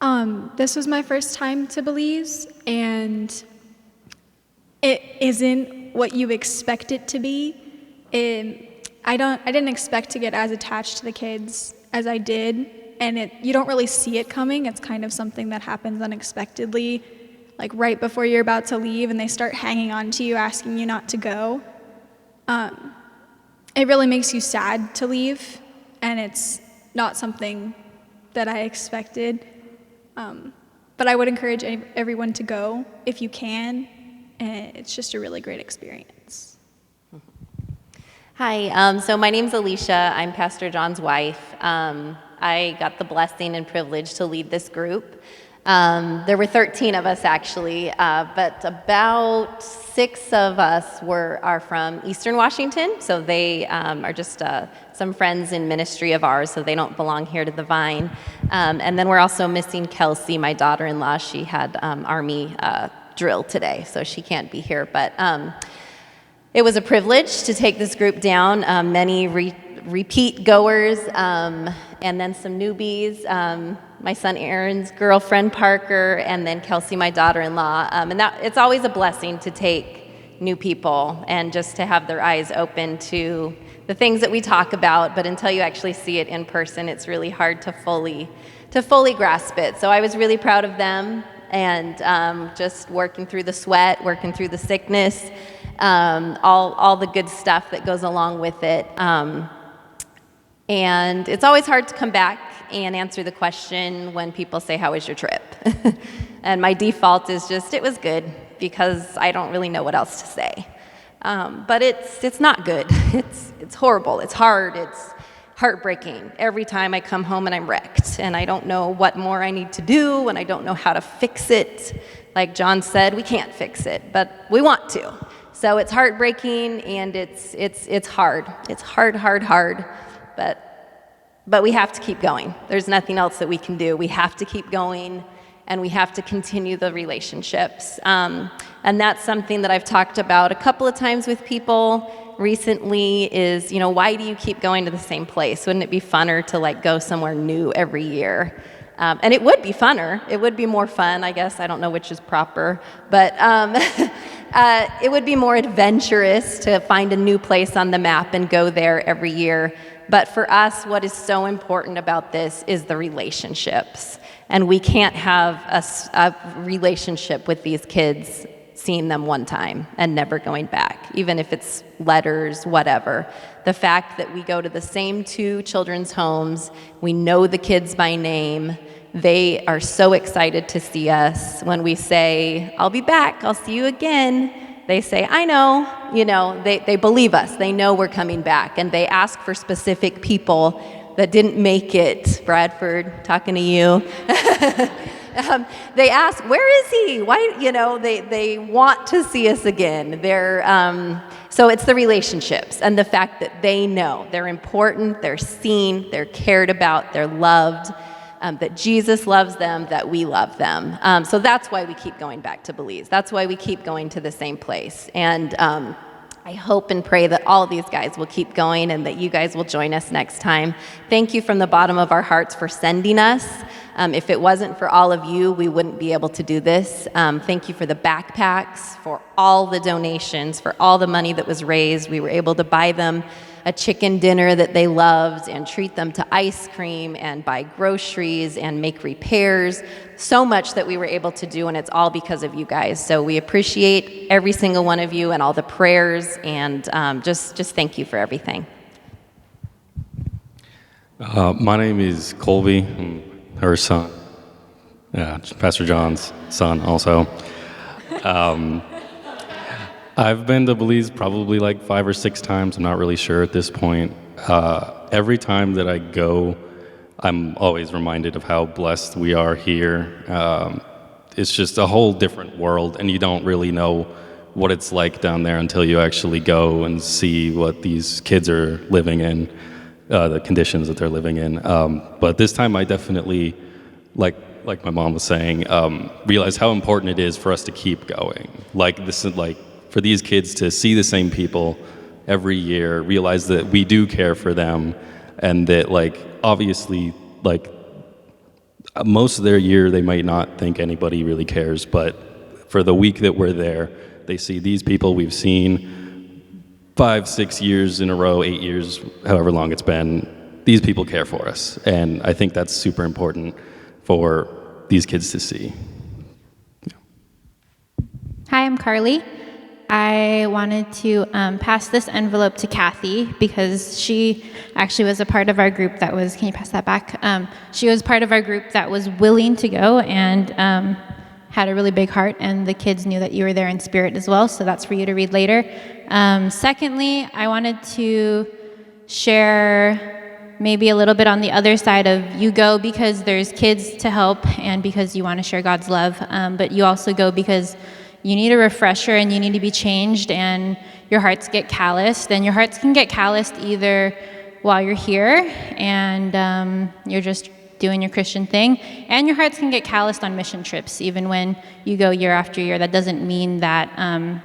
This was my first time to Belize, and it isn't what you expect it to be. I didn't expect to get as attached to the kids as I did, and you don't really see it coming. It's kind of something that happens unexpectedly, like right before you're about to leave, and they start hanging on to you, asking you not to go. It really makes you sad to leave, and it's not something that I expected. But I would encourage everyone to go if you can, and it's just a really great experience. Hi, so my name's Alicia. I'm Pastor John's wife. I got the blessing and privilege to lead this group. There were 13 of us actually, but about 6 of us are from Eastern Washington, so they are just some friends in ministry of ours, so they don't belong here to the Vine. And then we're also missing Kelsey, my daughter-in-law. She had Army drill today, so she can't be here, but it was a privilege to take this group down. Many repeat goers, and then some newbies. My son Aaron's girlfriend Parker, and then Kelsey, my daughter-in-law. And it's always a blessing to take new people and just to have their eyes open to the things that we talk about. But until you actually see it in person, it's really hard to fully grasp it. So I was really proud of them, and just working through the sweat, working through the sickness, all the good stuff that goes along with it. And it's always hard to come back and answer the question when people say, "How was your trip?" And my default is just, "It was good," because I don't really know what else to say. But it's not good. It's horrible. It's hard. It's heartbreaking every time I come home and I'm wrecked, and I don't know what more I need to do, and I don't know how to fix it. Like John said, we can't fix it, but we want to. So it's heartbreaking, and it's hard. It's hard. But we have to keep going. There's nothing else that we can do. We have to keep going, and we have to continue the relationships. And that's something that I've talked about a couple of times with people recently is, why do you keep going to the same place? Wouldn't it be funner to go somewhere new every year? And it would be funner. It would be more fun, I guess. I don't know which is proper. But it would be more adventurous to find a new place on the map and go there every year. But for us, what is so important about this is the relationships. And we can't have a relationship with these kids seeing them one time and never going back, even if it's letters, whatever. The fact that we go to the same 2 children's homes, we know the kids by name, they are so excited to see us. When we say, "I'll be back, I'll see you again," they say, "I know," they believe us. They know we're coming back, and they ask for specific people that didn't make it. Bradford, talking to you. They ask, "Where is he? Why?" They want to see us again. So it's the relationships and the fact that they know they're important, they're seen, they're cared about, they're loved, that Jesus loves them, that we love them. So that's why we keep going back to Belize. That's why we keep going to the same place. And I hope and pray that all of these guys will keep going and that you guys will join us next time. Thank you from the bottom of our hearts for sending us. If it wasn't for all of you, we wouldn't be able to do this. Thank you for the backpacks, for all the donations, for all the money that was raised. We were able to buy them a chicken dinner that they loved and treat them to ice cream and buy groceries and make repairs. So much that we were able to do, and it's all because of you guys. So we appreciate every single one of you and all the prayers, and just thank you for everything. My name is Colby. I'm her son. Yeah, Pastor John's son also. I've been to Belize probably 5 or 6 times. I'm not really sure at this point. Every time that I go, I'm always reminded of how blessed we are here. It's just a whole different world, and you don't really know what it's like down there until you actually go and see what these kids are living in, the conditions that they're living in. But this time I definitely, like my mom was saying, realized how important it is for us to keep going. For these kids to see the same people every year, realize that we do care for them, and that obviously most of their year, they might not think anybody really cares, but for the week that we're there, they see these people we've seen 5, 6 years in a row, 8 years, however long it's been. These people care for us, and I think that's super important for these kids to see. Hi, I'm Carly. I wanted to pass this envelope to Kathy because she actually was a part of our group that was, can you pass that back? She was part of our group that was willing to go and had a really big heart, and the kids knew that you were there in spirit as well, so that's for you to read later. Secondly, I wanted to share maybe a little bit on the other side of you go because there's kids to help and because you want to share God's love, but you also go because you need a refresher and you need to be changed, and your hearts get calloused, and your hearts can get calloused either while you're here and you're just doing your Christian thing, and your hearts can get calloused on mission trips even when you go year after year. That doesn't mean that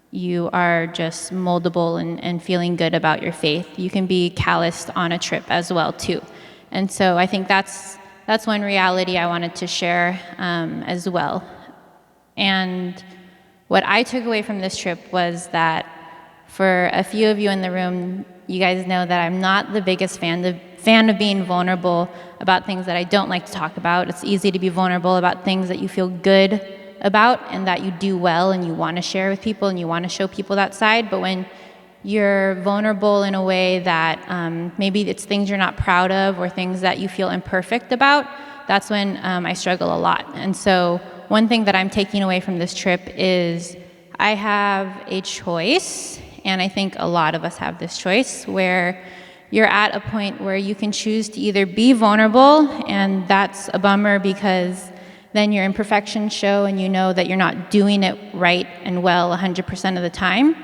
you are just moldable and feeling good about your faith. You can be calloused on a trip as well too. And so I think that's one reality I wanted to share as well. And what I took away from this trip was that for a few of you in the room, you guys know that I'm not the biggest fan of being vulnerable about things that I don't like to talk about. It's easy to be vulnerable about things that you feel good about and that you do well and you want to share with people and you want to show people that side. But when you're vulnerable in a way that maybe it's things you're not proud of or things that you feel imperfect about, that's when I struggle a lot. And so one thing that I'm taking away from this trip is I have a choice, and I think a lot of us have this choice, where you're at a point where you can choose to either be vulnerable, and that's a bummer because then your imperfections show and you know that you're not doing it right and well 100% of the time.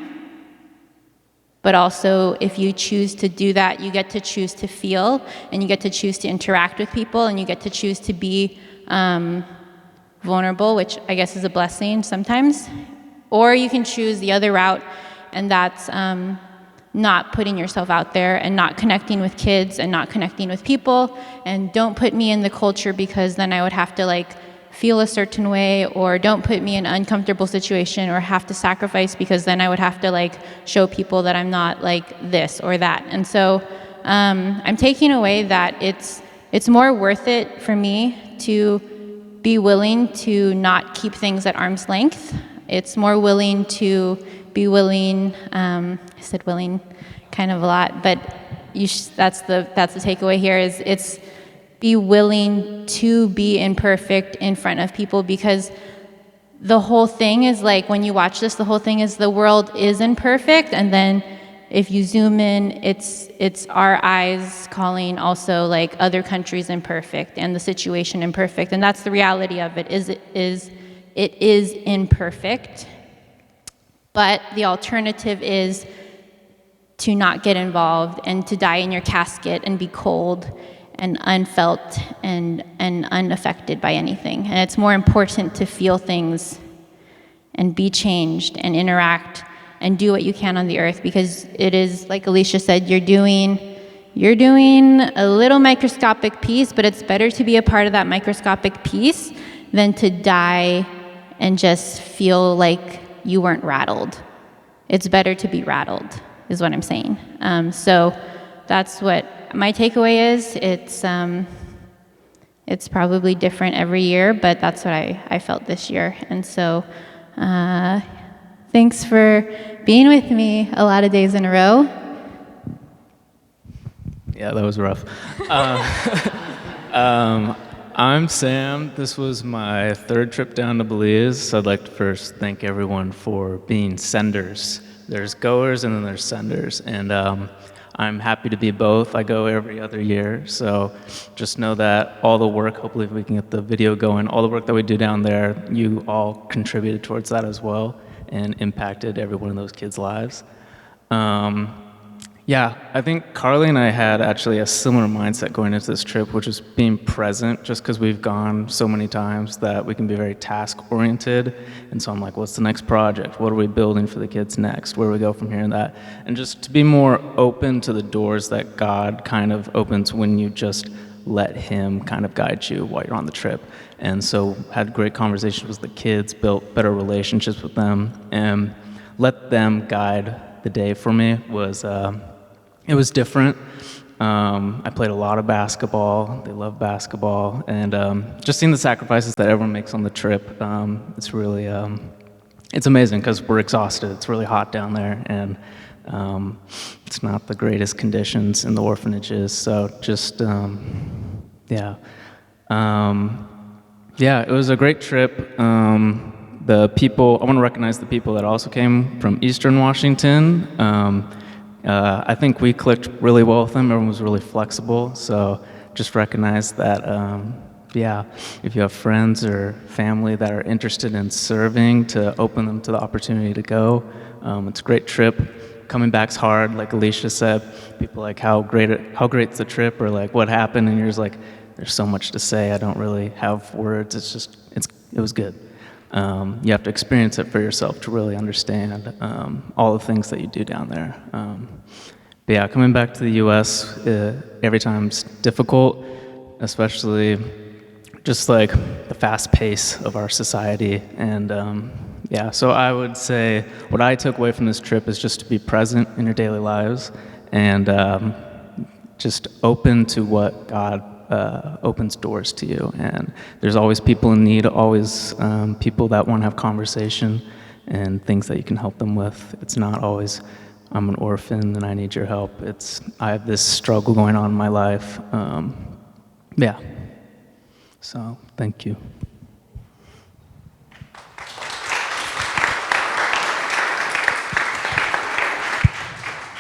But also, if you choose to do that, you get to choose to feel, and you get to choose to interact with people, and you get to choose to be vulnerable, which I guess is a blessing sometimes. Or you can choose the other route, and that's not putting yourself out there and not connecting with kids and not connecting with people. And don't put me in the culture because then I would have to feel a certain way, or don't put me in an uncomfortable situation or have to sacrifice because then I would have to show people that I'm not like this or that. And so I'm taking away that it's more worth it for me to be willing to not keep things at arm's length. It's more willing to be willing, I said willing kind of a lot, but that's the takeaway here is it's be willing to be imperfect in front of people, because the whole thing is when you watch this, the whole thing is the world is imperfect, and then if you zoom in, it's our eyes calling also other countries imperfect and the situation imperfect, and that's the reality of it. It is imperfect, but the alternative is to not get involved and to die in your casket and be cold and unfelt and unaffected by anything. And it's more important to feel things and be changed and interact and do what you can on the earth, because it is, like Alicia said, you're doing a little microscopic piece, but it's better to be a part of that microscopic piece than to die and just feel like you weren't rattled. It's better to be rattled, is what I'm saying. So that's what my takeaway is. It's probably different every year, but that's what I felt this year. And so thanks for being with me a lot of days in a row. Yeah, that was rough. I'm Sam. This was my third trip down to Belize. So I'd like to first thank everyone for being senders. There's goers and then there's senders. And I'm happy to be both. I go every other year. So just know that all the work, hopefully if we can get the video going, all the work that we do down there, you all contributed towards that as well and impacted every one of those kids' lives. Yeah, I think Carly and I had actually a similar mindset going into this trip, which is being present, just because we've gone so many times that we can be very task-oriented. And so I'm like, what's the next project? What are we building for the kids next? Where do we go from here and that? And just to be more open to the doors that God kind of opens when you just let him kind of guide you while you're on the trip. And so had great conversations with the kids, built better relationships with them, and let them guide the day for me was, it was different. I played a lot of basketball. They love basketball. And just seeing the sacrifices that everyone makes on the trip, it's really, it's amazing because we're exhausted. It's really hot down there, and it's not the greatest conditions in the orphanages. So just, yeah. Yeah, it was a great trip. The people, I want to recognize the people that also came from Eastern Washington. I think we clicked really well with them. Everyone was really flexible. So just recognize that, yeah, if you have friends or family that are interested in serving, to open them to the opportunity to go. It's a great trip. Coming back's hard, like Alicia said. People like, how great's the trip, or like, what happened? And you're just like, there's so much to say. I don't really have words. It was good. You have to experience it for yourself to really understand all the things that you do down there. But yeah, coming back to the U.S. Every time's difficult, especially just like the fast pace of our society. And yeah, so I would say what I took away from this trip is just to be present in your daily lives and just open to what God opens doors to you. And there's always people in need, always people that want to have conversation and things that you can help them with. It's not always, I'm an orphan and I need your help. It's, I have this struggle going on in my life. Yeah. So, thank you.